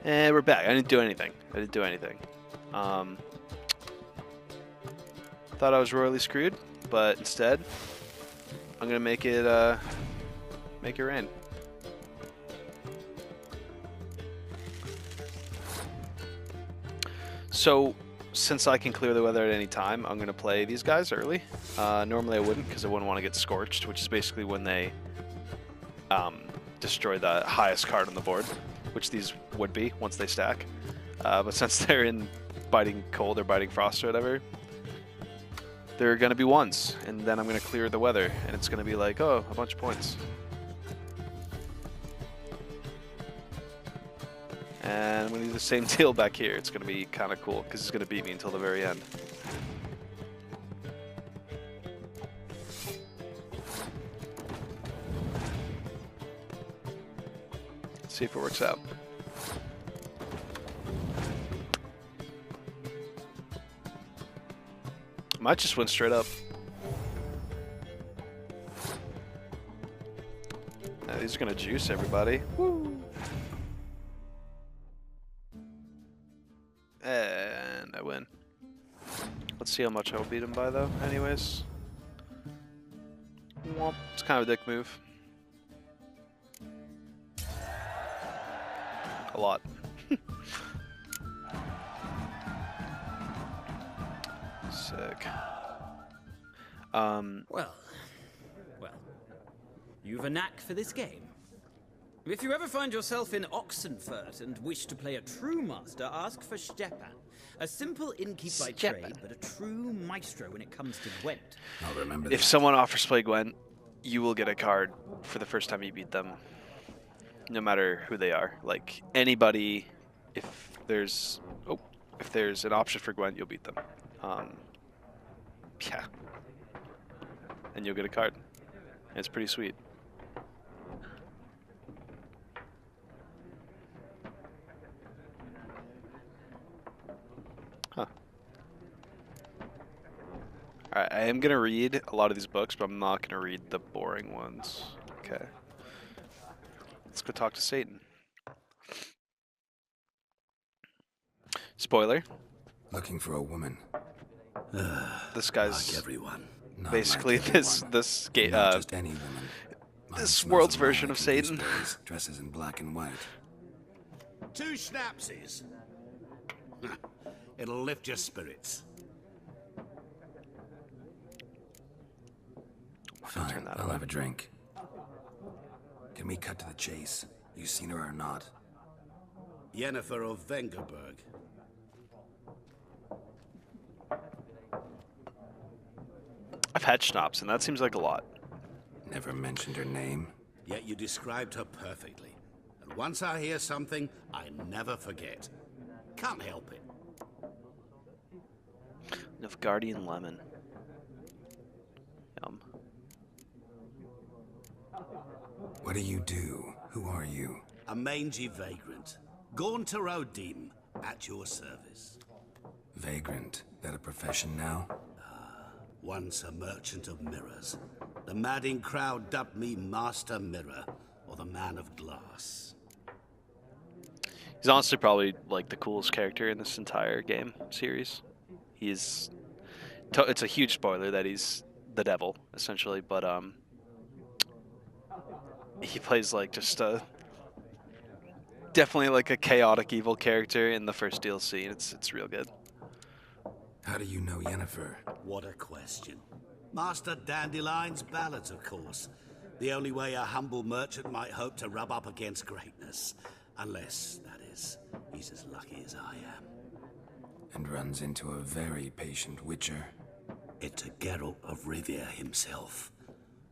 And we're back. I didn't do anything. Thought I was royally screwed, but instead, I'm gonna make it rain. So, since I can clear the weather at any time, I'm gonna play these guys early. Normally I wouldn't, because I wouldn't want to get scorched, which is basically when they destroy the highest card on the board, which these would be once they stack. But since they're in biting cold or biting frost or whatever, they're going to be ones, and then I'm going to clear the weather, and it's going to be like, oh, a bunch of points. And I'm going to do the same deal back here. It's going to be kind of cool, because it's going to beat me until the very end. Let's see if it works out. Might just went straight up. These are gonna juice everybody. Woo! And I win. Let's see how much I'll beat him by though, anyways. Well, it's kind of a dick move. A lot. Sick. Well, you've a knack for this game. If you ever find yourself in Oxenfurt and wish to play a true master, ask for Stepan. A simple innkeep by trade, but a true maestro when it comes to Gwent. I'll remember if that. someone offers to play Gwent, you will get a card for the first time you beat them. No matter who they are. Like, anybody, if there's an option for Gwent, you'll beat them. Yeah. And you'll get a card. And it's pretty sweet. Huh. Alright, I am going to read a lot of these books, but I'm not going to read the boring ones. Okay. Let's go talk to Satan. Spoiler. Looking for a woman. This guy's Like everyone. Not basically like everyone. this Not just any woman. Mine this smells world's of version lilac of and Satan. gooseberries, dresses in black and white. 2 schnapsies. It'll lift your spirits. Turn Fine, that I'll away. have a drink. Can we cut to the chase? You seen her or not? Yennefer of Vengerberg. I've had schnapps, and that seems like a lot. Never mentioned her name. Yet you described her perfectly. And once I hear something, I never forget. Can't help it. Nilfgaardian lemon. Yum. What do you do? Who are you? A mangy vagrant. Gaunter Odim, at your service. Vagrant. That a profession now? Once a merchant of mirrors. The madding crowd dubbed me Master Mirror, or the Man of Glass. He's honestly probably like the coolest character in this entire game series. He's it's a huge spoiler that he's the devil essentially, but he plays like just a definitely like a chaotic evil character in the first DLC, and it's real good. How do you know Yennefer? What a question. Master Dandelion's ballads, of course. The only way a humble merchant might hope to rub up against greatness. Unless, that is, he's as lucky as I am. And runs into a very patient witcher. It's a Geralt of Rivia himself.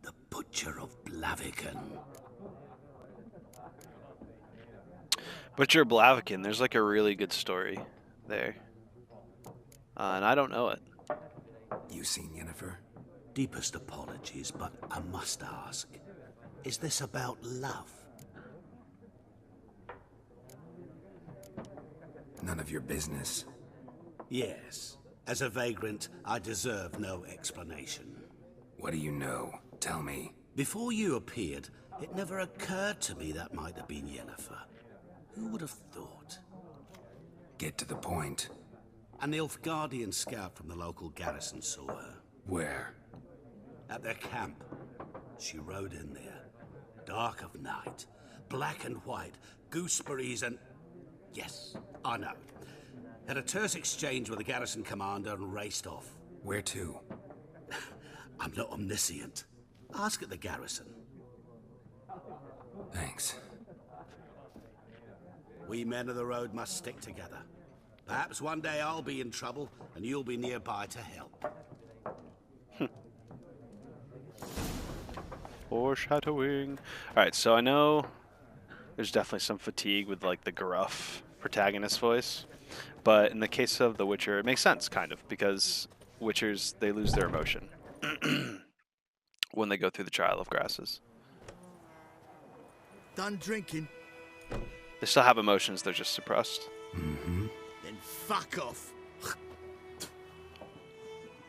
The Butcher of Blaviken. Butcher Blaviken, there's like a really good story there. And I don't know it. You seen Yennefer? Deepest apologies, but I must ask. Is this about love? None of your business. Yes. As a vagrant, I deserve no explanation. What do you know? Tell me. Before you appeared, it never occurred to me that might have been Yennefer. Who would have thought? Get to the point. A Nilfgaardian scout from the local garrison saw her. Where? At their camp. She rode in there. Dark of night. Black and white. Gooseberries and... Yes, I know. Had a terse exchange with the garrison commander and raced off. Where to? I'm not omniscient. Ask at the garrison. Thanks. We men of the road must stick together. Perhaps one day I'll be in trouble and you'll be nearby to help. Foreshadowing. Alright, so I know there's definitely some fatigue with like the gruff protagonist voice. But in the case of The Witcher, it makes sense, kind of, because Witchers, they lose their emotion when they go through the Trial of Grasses. Done drinking? They still have emotions, they're just suppressed. Mm-hmm. Then fuck off.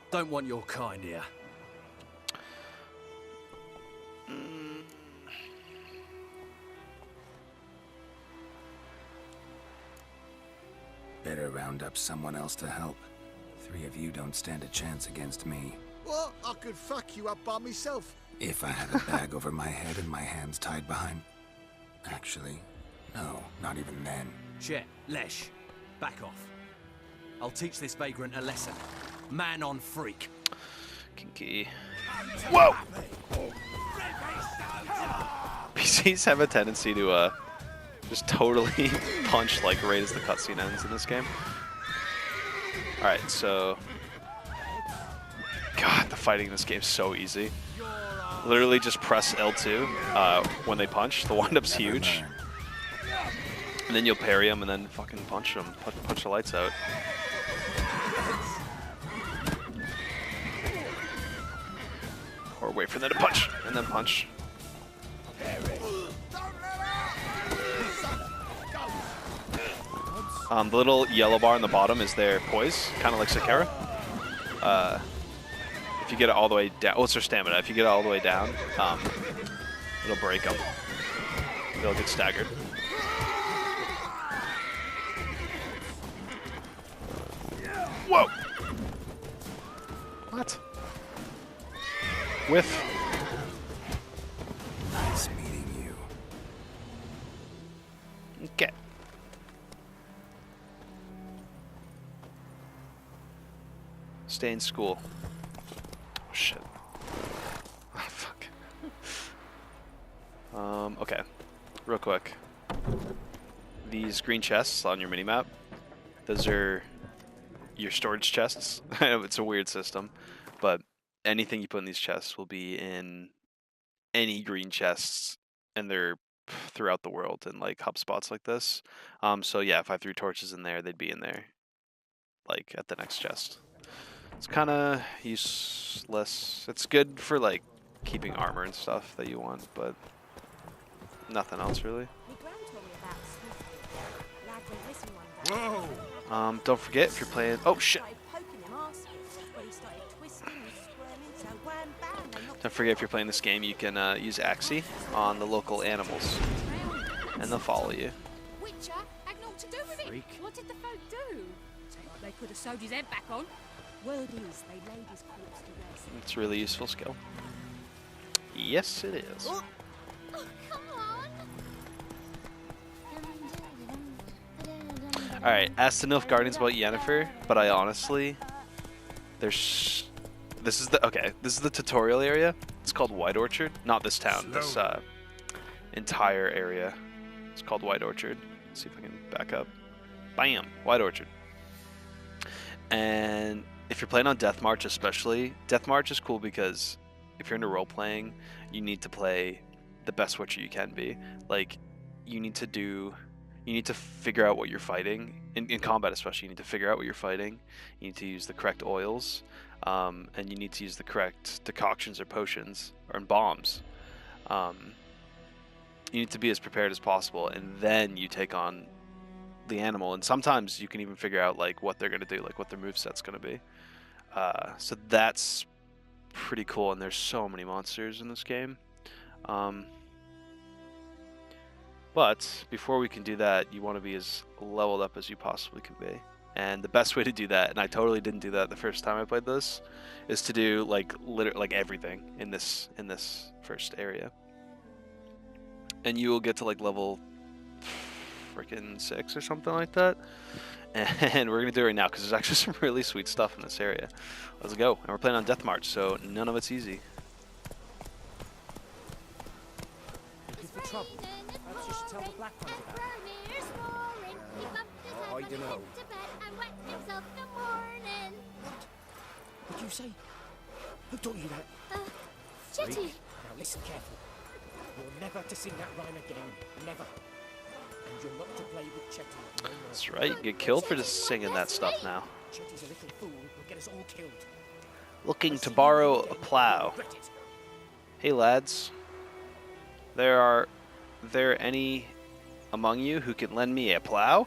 Don't want your kind here. Better round up someone else to help. 3 of you don't stand a chance against me. What? I could fuck you up by myself. If I had a bag over my head and my hands tied behind... Actually, no, not even then. Chet, Lesh, back off. I'll teach this vagrant a lesson. Man on freak. Kinky. Whoa! PCs have a tendency to just totally punch like right as the cutscene ends in this game. Alright, so... God, the fighting in this game is so easy. Literally just press L2 when they punch. The wind-up's huge. And then you'll parry them and then fucking punch them. Punch the lights out. Or wait for them to punch, and then punch. The little yellow bar on the bottom is their poise, kind of like Sakura. If you get it all the way down, oh, it's their stamina. If you get it all the way down, it'll break them. They'll get staggered. Whoa! What? Whiff. Nice meeting you. Okay. Stay in school. Oh, shit. Oh, fuck. Okay. Real quick. These green chests on your minimap, those are your storage chests. I know it's a weird system, but anything you put in these chests will be in any green chests, and they're throughout the world in like hub spots like this. So yeah, if I threw torches in there, they'd be in there, like at the next chest. It's kind of useless. It's good for like keeping armor and stuff that you want, but nothing else really. Whoa! Don't forget if you're playing. Oh shit! Don't forget if you're playing this game, you can use Axie on the local animals, and they'll follow you. Witcher had naught to do with it. Freak. What did the folk do? Seemed like they could have sewed his head back on. Word is they laid his corpse to rest. It's a really useful skill. Yes, it is. Oh, come on! Alright, ask the Nilfgaardians about Yennefer, but I honestly... This is the tutorial area. It's called White Orchard. Not this town, this entire area. It's called White Orchard. Let's see if I can back up. Bam! White Orchard. And if you're playing on Death March especially, Death March is cool because if you're into role-playing, you need to play the best Witcher you can be. Like, you need to figure out what you're fighting. In combat especially, you need to figure out what you're fighting. You need to use the correct oils, and you need to use the correct decoctions or potions, or bombs. You need to be as prepared as possible, and then you take on the animal. And sometimes you can even figure out like what they're going to do, like what their moveset's going to be. So that's pretty cool, and there's so many monsters in this game. But before we can do that, you want to be as leveled up as you possibly can be. And the best way to do that, and I totally didn't do that the first time I played this, is to do like everything in this first area. And you will get to like level freaking 6 or something like that. And we're gonna do it right now because there's actually some really sweet stuff in this area. Let's go. And we're playing on Death March, so none of it's easy. Looking for trouble? Perhaps you should tell the Black Ones about it. I don't know. What did you say? Who taught you that? Chetty. Now listen carefully. You're never to sing that rhyme again. Never. And you're not to play with Chetty. No more. That's right. You get killed for just singing that stuff now. Chetty's a little fool who'll get us all killed. Looking to borrow a plow. Hey lads. Are there any among you who can lend me a plow?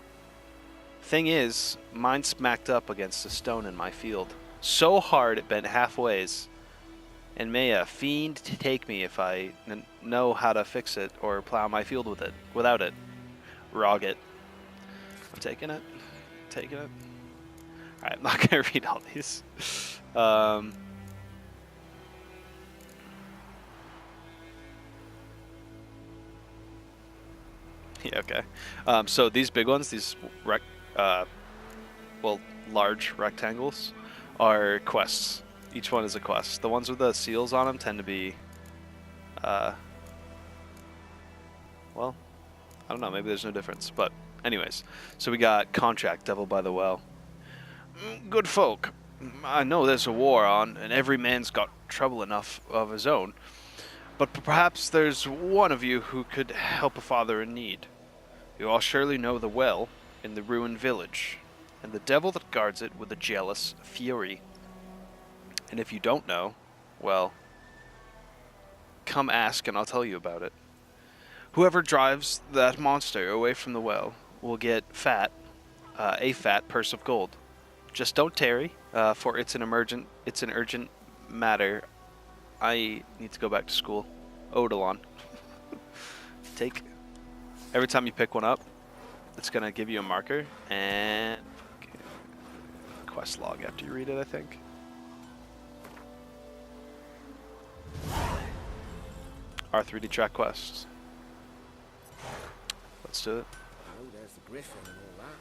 Thing is, mine smacked up against a stone in my field. So hard it bent halfways. And may a fiend take me if I know how to fix it or plow my field with it. Without it. Rog it. I'm taking it. Taking it. Alright, I'm not going to read all these. Yeah, okay. So these big ones, these large rectangles, are quests. Each one is a quest. The ones with the seals on them tend to be, well, I don't know, maybe there's no difference. But anyways, so we got Contract, Devil by the Well. Good folk, I know there's a war on, and every man's got trouble enough of his own. But perhaps there's one of you who could help a father in need. You all surely know the well in the ruined village, and the devil that guards it with a jealous fury. And if you don't know, well, come ask and I'll tell you about it. Whoever drives that monster away from the well will get a fat purse of gold. Just don't tarry, for it's an urgent matter. I need to go back to school. Odilon. Take. Every time you pick one up, it's gonna give you a marker and quest log after you read it, I think. Our 3D track quests. Let's do it. Oh, there's the griffin and all that.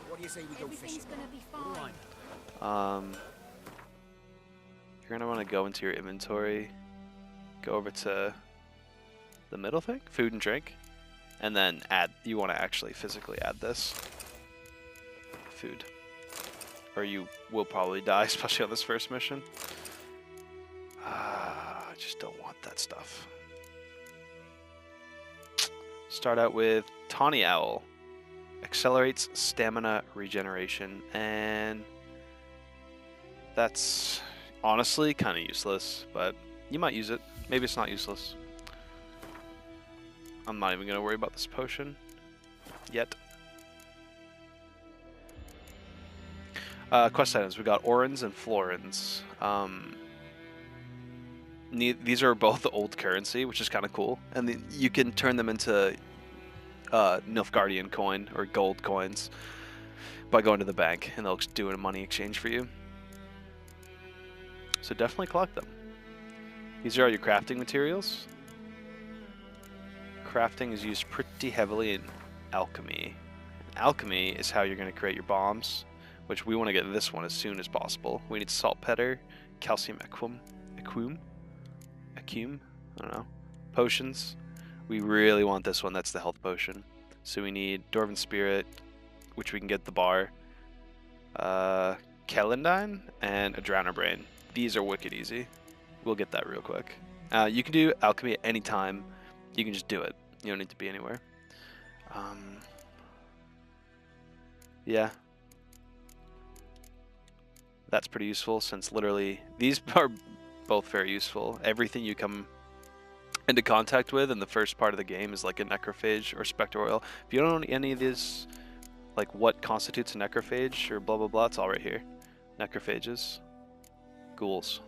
What do you say we go fishing? Everything's gonna be fine. You're gonna want to go into your inventory, go over to the middle thing, food and drink, and then add. You want to actually physically add this food, or you will probably die, especially on this first mission. I just don't want that stuff. Start out with Tawny Owl. Accelerates stamina regeneration, and that's honestly kind of useless, but you might use it. Maybe it's not useless. I'm not even going to worry about this potion yet. Quest items. We got Orans and Florins. These are both old currency, which is kind of cool. And you can turn them into Nilfgaardian coin or gold coins by going to the bank, and they'll do a money exchange for you. So definitely collect them. These are all your crafting materials. Crafting is used pretty heavily in alchemy. Alchemy is how you're going to create your bombs, which we want to get this one as soon as possible. We need saltpeter, calcium equum, I don't know, potions. We really want this one. That's the health potion. So we need Dwarven Spirit, which we can get the bar, Kelendine, and a Drowner Brain. These are wicked easy. We'll get that real quick. You can do alchemy at any time. You can just do it. You don't need to be anywhere. Yeah. That's pretty useful, since literally these are both very useful. Everything you come into contact with in the first part of the game is like a necrophage or spectre oil. If you don't know any of this, like what constitutes a necrophage or blah blah blah, it's all right here. Necrophages, ghouls,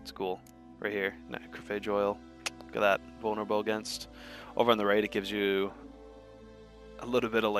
it's cool. Right here, necrophage oil. Look at that, vulnerable against. Over on the right, it gives you a little bit of like